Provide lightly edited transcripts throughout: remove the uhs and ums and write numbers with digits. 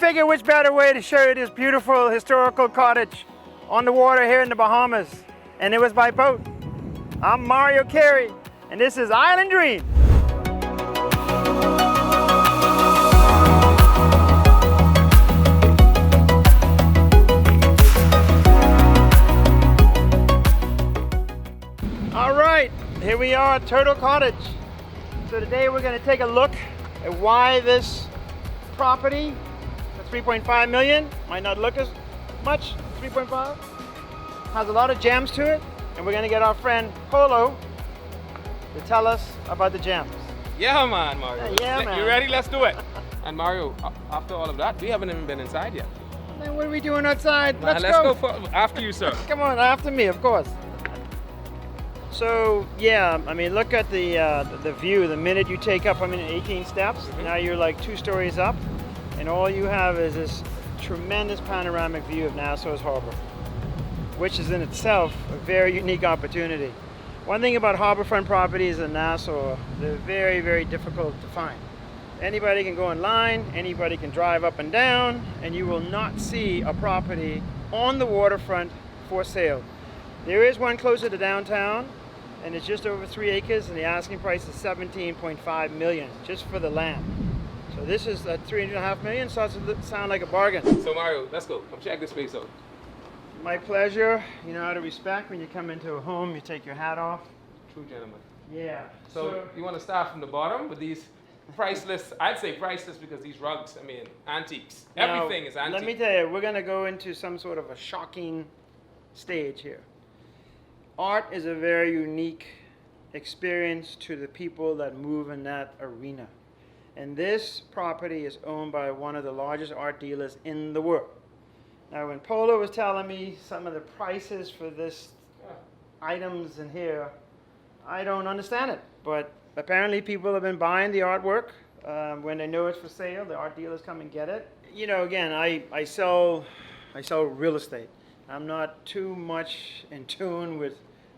figure which better way to show you this beautiful historical cottage on the water here in the Bahamas. And it was by boat. I'm Mario Carey, and this is Island Dream. All right, here we are at Turtle Cottage. So today we're going to take a look at why this property, the 3.5 million, might not look as much, 3.5, has a lot of gems to it, and we're going to get our friend Polo to tell us about the gems. Yeah, man, Mario. Yeah, man. You ready? Let's do it. And Mario, after all of that, we haven't even been inside yet. Then what are we doing outside? Man, let's go for, after you, sir. Come on, after me, of course. So yeah, I mean, look at the view. The minute you take up, 18 steps, now you're like 2 stories up, and all you have is this tremendous panoramic view of Nassau's harbor, which is in itself a very unique opportunity. One thing about harborfront properties in Nassau, they're very, very difficult to find. Anybody can go online, anybody can drive up and down, and you will not see a property on the waterfront for sale. There is one closer to downtown, and it's just over 3 acres, and the asking price is 17.5 million just for the land. So this is at 3.5 million, starts to sound like a bargain. So Mario, let's go. Come check this place out. My pleasure. You know how to respect when you come into a home, you take your hat off. True gentleman. Yeah. So you want to start from the bottom with these priceless, I'd say priceless because these rugs, antiques. Now, Everything is antique. let me tell you, we're going to go into some sort of a shocking stage here. Art is a very unique experience to the people that move in that arena. And this property is owned by one of the largest art dealers in the world. Now, when Polo was telling me some of the prices for this items in here, I don't understand it. But apparently people have been buying the artwork. When they know it's for sale, the art dealers come and get it. You know, again, I sell real estate. I'm not too much in tune with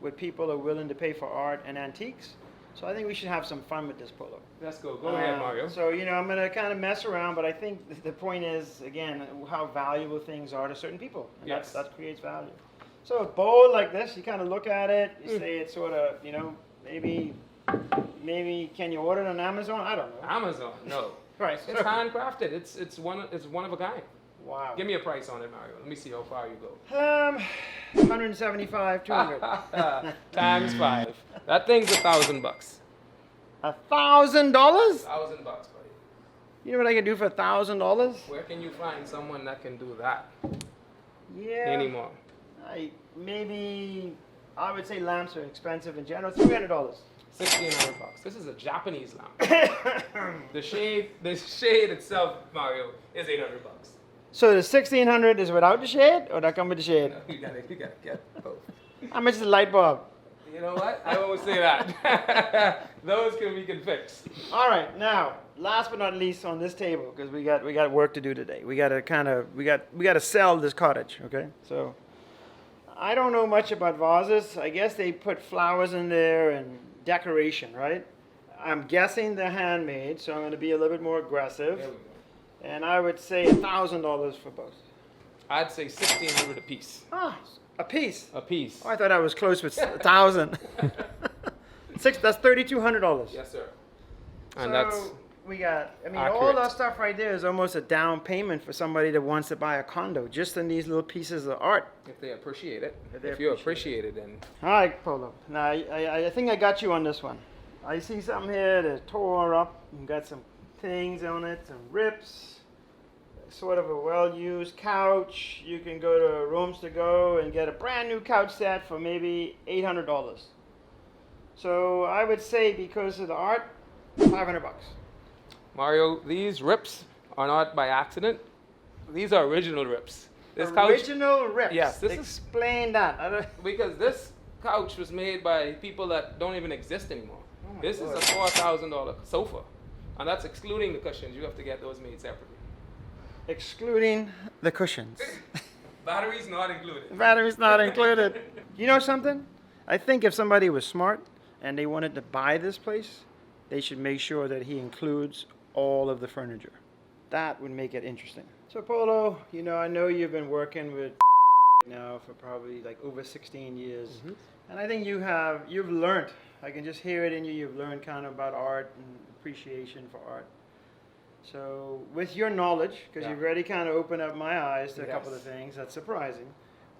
what people are willing to pay for art and antiques. So I think we should have some fun with this, Polo. Let's go. Go ahead, Mario. So, you know, I'm going to kind of mess around, but I think the point is, again, how valuable things are to certain people. And yes. that creates value. So a bowl like this, you kind of look at it, you say it's sort of, you know, maybe can you order it on Amazon? I don't know. Amazon? No. Right. It's handcrafted. It's one of a kind. Wow. Give me a price on it, Mario. Let me see how far you go. 175, 200. Times 5. That thing's $1,000. $1,000? $1,000, buddy. You know what I can do for $1,000? Where can you find someone that can do that? Yeah. Anymore? I would say lamps are expensive in general. $300. $1,600. This is a Japanese lamp. The shade itself, Mario, is $800. So the 1,600 is without the shade, or that come with the shade? No, you gotta get both. How much is the light bulb? You know what? I always say that. Those we can fix. All right, now last but not least on this table, because we got work to do today. We got to sell this cottage. Okay, so I don't know much about vases. I guess they put flowers in there and decoration, right? I'm guessing they're handmade, so I'm going to be a little bit more aggressive. There we go. And I would say $1,000 for both. I'd say $1,600 a piece. Ah, a piece. A piece. Oh, I thought I was close with 1,000. That's $3,200. Yes, sir. And So that's we got. I mean, all accurate. that stuff right there is almost a down payment for somebody that wants to buy a condo, just in these little pieces of art. if they appreciate it. If they If you appreciate appreciate it, then All right, Polo. Now I think I got you on this one. I see something here that's tore up and got some things on it, some rips. Sort of a well-used couch. You can go to Rooms to Go and get a brand new couch set for maybe $800. So I would say because of the art, $500. Mario, these rips are not by accident. These are original rips. This Original rips. Yes, this Explain that. because this couch was made by people that don't even exist anymore. Oh my This Lord. is a $4,000 sofa, and that's excluding the cushions. You have to get those made separately. Excluding the cushions. Batteries not included. Batteries not included. You know something? I think if somebody was smart and they wanted to buy this place, they should make sure that he includes all of the furniture. that would make it interesting. So Polo, you know, I know you've been working with now for probably like over 16 years. And I think you've learned, I can just hear it in you, you've learned kind of about art and appreciation for art. So with your knowledge, because you've already kind of opened up my eyes to a couple of things, that's surprising.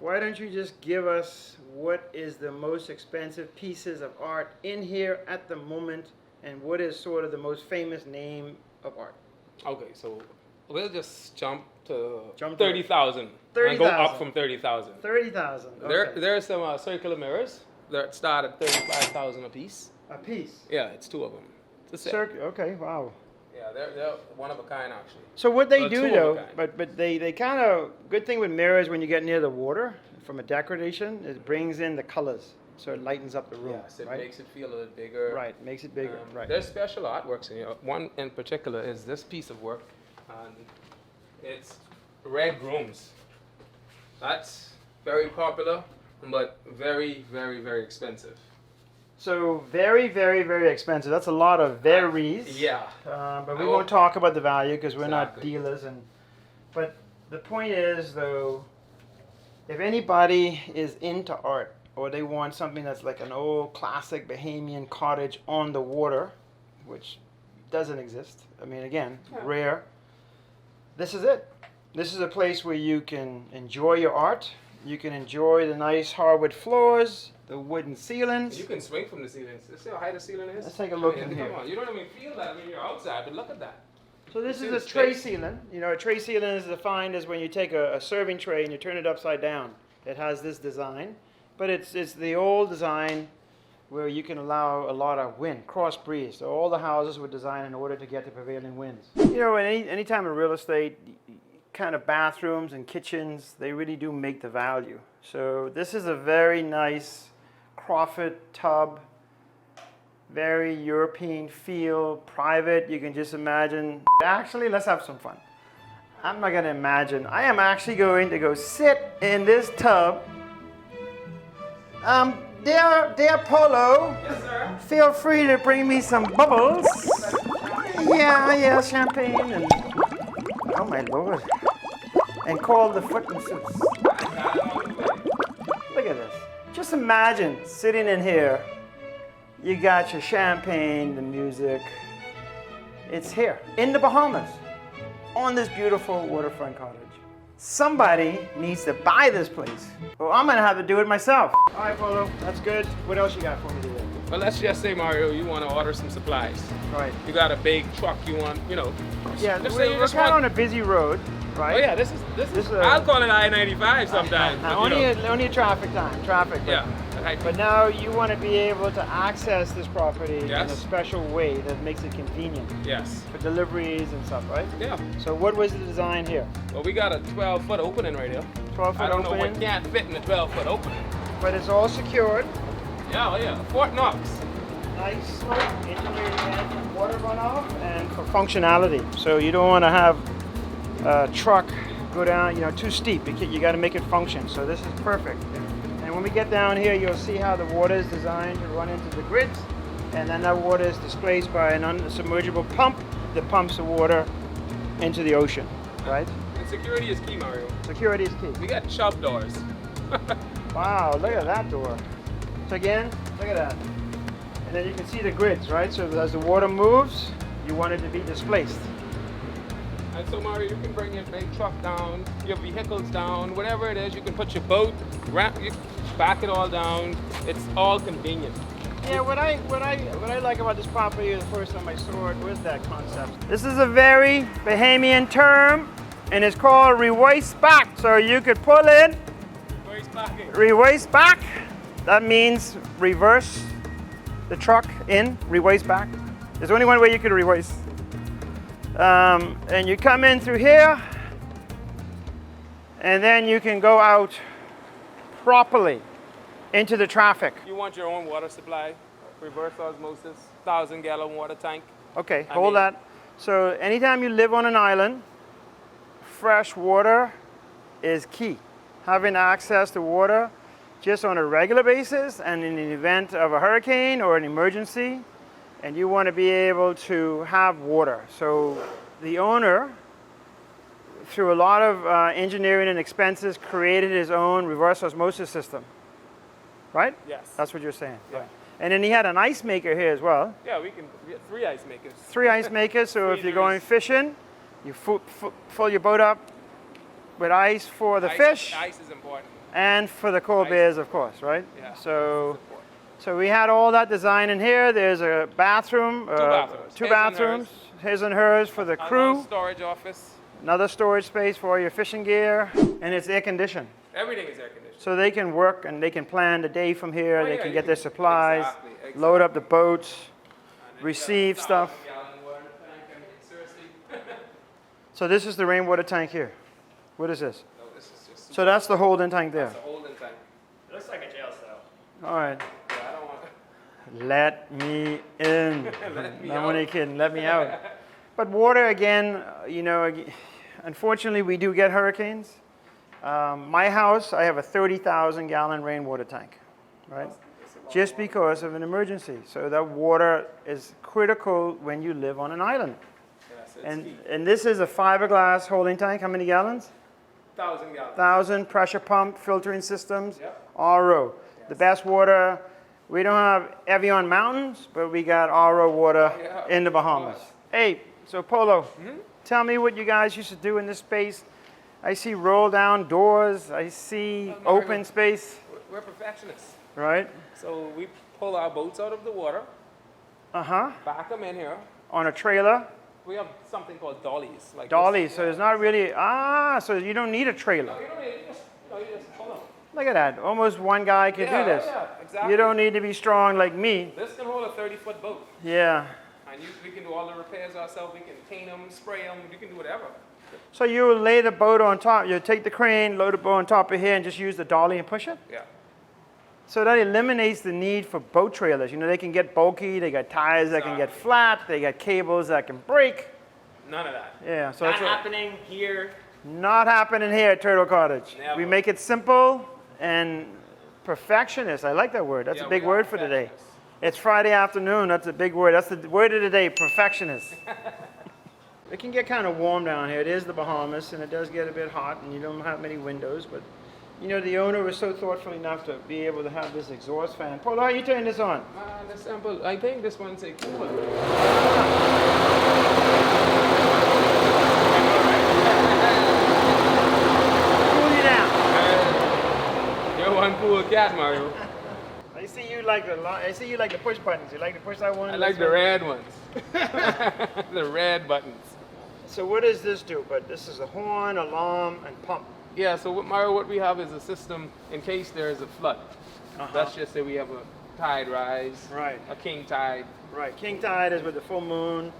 Why don't you just give us what is the most expensive pieces of art in here at the moment, and what is sort of the most famous name of art? Okay, so we'll just jump to 30,000. 30,000. And go up from 30,000. 30,000. Okay. There are some circular mirrors that start at 35,000 a piece. A piece? Yeah, it's two of them. It's a set. Okay, wow. Yeah, they're one of a kind actually. So what they Well, do two of a though, kind. but they kind of, good thing with mirrors when you get near the water, from a decoration, it brings in the colors. So it lightens up the room, Yes, it right? makes it feel a little bigger. Right, makes it bigger, right. There's special artworks in here. One in particular is this piece of work, and it's red rooms. That's very popular, but very, very, very expensive. So very, very, very expensive. That's a lot of varies. Yeah. But we won't talk about the value because we're not Exactly. dealers. But the point is though, if anybody is into art or they want something that's like an old classic Bahamian cottage on the water, which doesn't exist. I mean, again, rare. This is it. This is a place where you can enjoy your art. You can enjoy the nice hardwood floors, the wooden ceilings. You can swing from the ceilings. See how high the ceiling is? Let's take a look in Come here. on, you don't even feel that when you're outside, but look at that. So this See is the a tray space? ceiling. You know, a tray ceiling is defined as when you take a serving tray and you turn it upside down. It has this design, but it's the old design where you can allow a lot of wind, cross breeze. So all the houses were designed in order to get the prevailing winds. You know, any time in real estate, kind of bathrooms and kitchens, they really do make the value. So this is a very nice Crawford tub. Very European feel, private. You can just imagine. Actually, let's have some fun. I'm not going to imagine. I am actually going to go sit in this tub. Dear Polo, Yes, sir. feel free to bring me some bubbles. Yeah, champagne and oh my lord. And call the foot masseuse. Look at this. Just imagine sitting in here. You got your champagne, the music. It's here in the Bahamas on this beautiful waterfront cottage. Somebody needs to buy this place. Well, I'm gonna have to do it myself. All right, Polo, that's good. What else you got for me today? Well, let's just say, Mario, you want to order some supplies. Right. You got a big truck you want, you know. Yeah, Just say you we're just kind of on want. a busy road, right? Oh yeah, this is. I'll call it I-95 sometimes. but, you know. Only traffic time, traffic. But, Yeah. Okay. But now you want to be able to access this property in a Yes. special way that makes it convenient Yes. for deliveries and stuff, right? Yeah. So what was the design here? Well, we got a 12-foot opening right here. 12-foot I don't know opening, what can't fit in a 12-foot opening. but it's all secured. Yeah, oh yeah. Fort Knox. Nice slope, engineered again for water runoff and for functionality. So you don't want to have a truck go down, you know, too steep. You got to make it function. So this is perfect. And when we get down here, you'll see how the water is designed to run into the grids, and then that water is displaced by an submergible pump that pumps the water into the ocean, right? And security is key, Mario. Security is key. We got shop doors. Wow, look at that door. So again, look at that. And then you can see the grids, right? So as the water moves, you want it to be displaced. And so, Mario, you can bring your big truck down, your vehicles down, whatever it is. You can put your boat, you back it all down. It's all convenient. Yeah, what I like about this property the first time I saw it was that concept. This is a very Bahamian term, and it's called rewaste back. So you could pull in, Where's parking? rewaste back. That means reverse the truck in, rewaste back. There's only one way you could rewaste. And you come in through here, and then you can go out properly into the traffic. You want your own water supply, reverse osmosis, 1,000-gallon water tank. Okay, I hold mean- that. So anytime you live on an island, fresh water is key. Having access to water just on a regular basis, and in the event of a hurricane or an emergency, and you want to be able to have water. So the owner through a lot of engineering and expenses, created his own reverse osmosis system. Right? Yes. That's what you're saying. Yeah. Right. And then he had an ice maker here as well. Yeah, we have 3 ice makers. 3 ice makers, so if you're going fishing, you fill your boat up with ice for the fish Ice is important. and for the cold bears, of course, right? Yeah. So we had all that design in here. There's a bathroom, two His and bathrooms, his and hers for the crew. Another storage office. Another storage space for all your fishing gear, and it's air conditioned. Everything is air conditioned. So they can work and they can plan the day from here. Oh, they yeah, can you get their can- supplies, exactly. load up the boats, And then you receive got a stuff. 1,000-gallon water tank, I mean, seriously. So this is the rainwater tank here. What is this? No, this is just So that's the holding tank there. a holding tank. It looks like a jail cell. All right. Yeah, I don't want Let me in. Let me No out. one kidding. Let me out. But water again, unfortunately we do get hurricanes. My house, I have a 30,000 gallon rainwater tank, right? Just because of an emergency. So that water is critical when you live on an island. Yes, it's key. And this is a fiberglass holding tank. How many gallons? 1,000 gallons. 1,000 pressure pump filtering systems. Yep. RO. The best water. We don't have Evian Mountains, but we got RO water Yeah, in the of Bahamas. course. Hey, so Polo, Mm-hmm. tell me what you guys used to do in this space. I see roll down doors. I see Mario. open space, We're perfectionists. right? So we pull our boats out of the water, Uh-huh. back them in here. On a trailer. We have something called dollies. Like Dolly, this. so it's not really, so you don't need a trailer. No, you don't need it. You just pull them. Look at that. Almost one guy could do this. Yeah, exactly. You don't need to be strong like me. This can hold a 30-foot boat. Yeah. And we can do all the repairs ourselves. We can paint them, spray them. We can do whatever. So you lay the boat on top. You take the crane, load the boat on top of here, and just use the dolly and push it? Yeah. So that eliminates the need for boat trailers. They can get bulky. They got tires that can get flat. They got cables that can break. None of that. Yeah, so Not that's what, happening here. not happening here at Turtle Cottage. Never. We make it simple and perfectionist. I like that word. That's Yeah, a big we are word for today. perfectionists. It's Friday afternoon. That's a big word. That's the word of the day, perfectionist. It can get kind of warm down here. It is the Bahamas, and it does get a bit hot, and you don't have many windows. But, the owner was so thoughtful enough to be able to have this exhaust fan. Paul, how you turn this on? That's simple. I think this one's a cool. Cool you down. You're one cool cat, Mario. I see you like the push buttons. You like to push that one? I like the red ones. The red buttons. So what does this do? But this is a horn, alarm, and pump. Yeah, so what we have is a system in case there is a flood. Let's just say we have a tide rise, Right. a king tide. Right. King tide is with the full moon,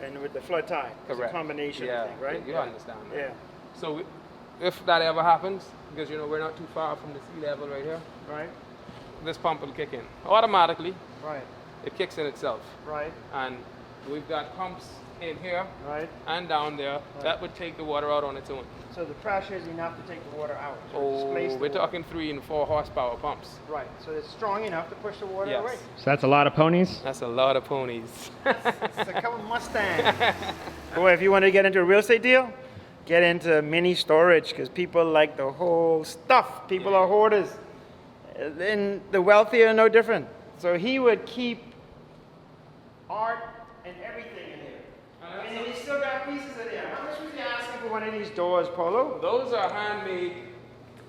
and with the flood tide. It's Correct. a combination, Yeah, I think, right? you understand that. Yeah. So if that ever happens, because we're not too far from the sea level right here, Right. this pump will kick in automatically. Right. It kicks in itself, Right. and we've got pumps in here Right. and down there that would take the water out on its own. So the pressure is enough to take the water out. So it Oh, displaces the we're water. talking 3 and 4 horsepower pumps. Right. So it's strong enough to push the water Yes. away. So that's a lot of ponies. That's a lot of ponies. It's a couple Mustangs. Boy, if you want to get into a real estate deal, get into mini storage because people like the whole stuff. People are hoarders. And the wealthy are no different. So he would keep art and everything in here. And he still got pieces in there. How much was he asking for one of these doors, Polo? Those are handmade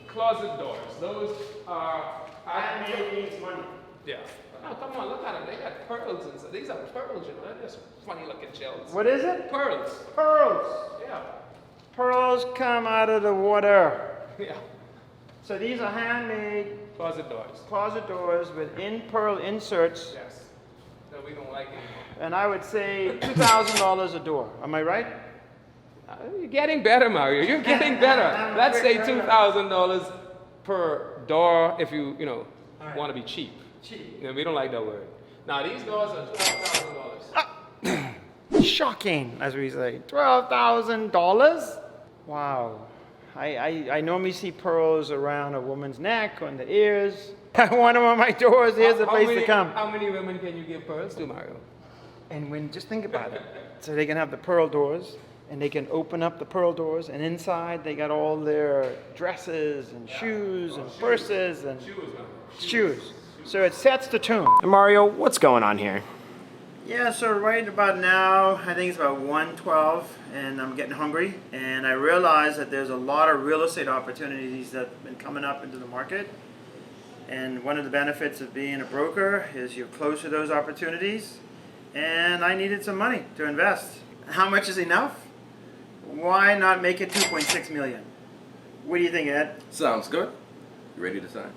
closet doors. Those are Handmade means money. Yeah. Oh, come on, look at them. They got pearls and stuff. These are pearls, They're just funny looking shells. What is it? Pearls. Pearls. Yeah. Pearls come out of the water. Yeah. So these are handmade Closet doors. closet doors with pearl inserts. Yes. No, we don't like it. And I would say $2,000 a door. Am I right? You're getting better, Mario. You're getting better. Let's say $2,000 per door if you want to be cheap. Cheap. And we don't like that word. Now these doors are $12,000. Shocking, as we say. $12,000? Wow. I normally see pearls around a woman's neck, on the ears. One of my doors, here's the place to come. How many women can you give pearls to, Mario? And just think about it. So they can have the pearl doors, and they can open up the pearl doors, and inside they got all their dresses and shoes and purses and shoes. So it sets the tune. And Mario, what's going on here? Yeah, so right about now, I think it's about 1:12, and I'm getting hungry, and I realize that there's a lot of real estate opportunities that have been coming up into the market. And one of the benefits of being a broker is you're close to those opportunities, and I needed some money to invest. How much is enough? Why not make it 2.6 million? What do you think, Ed? Sounds good. You ready to sign?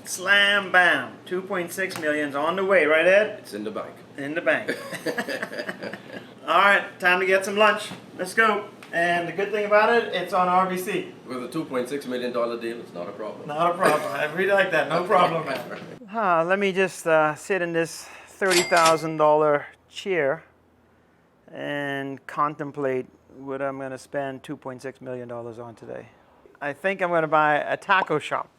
Slam bam, 2.6 million's on the way, right, Ed? It's in the bank. In the bank. All right, time to get some lunch. Let's go. And the good thing about it, it's on RBC. With a $2.6 million deal, it's not a problem. Not a problem. I really like that. No problem, man. Let me just sit in this $30,000 chair and contemplate what I'm going to spend $2.6 million on today. I think I'm going to buy a taco shop.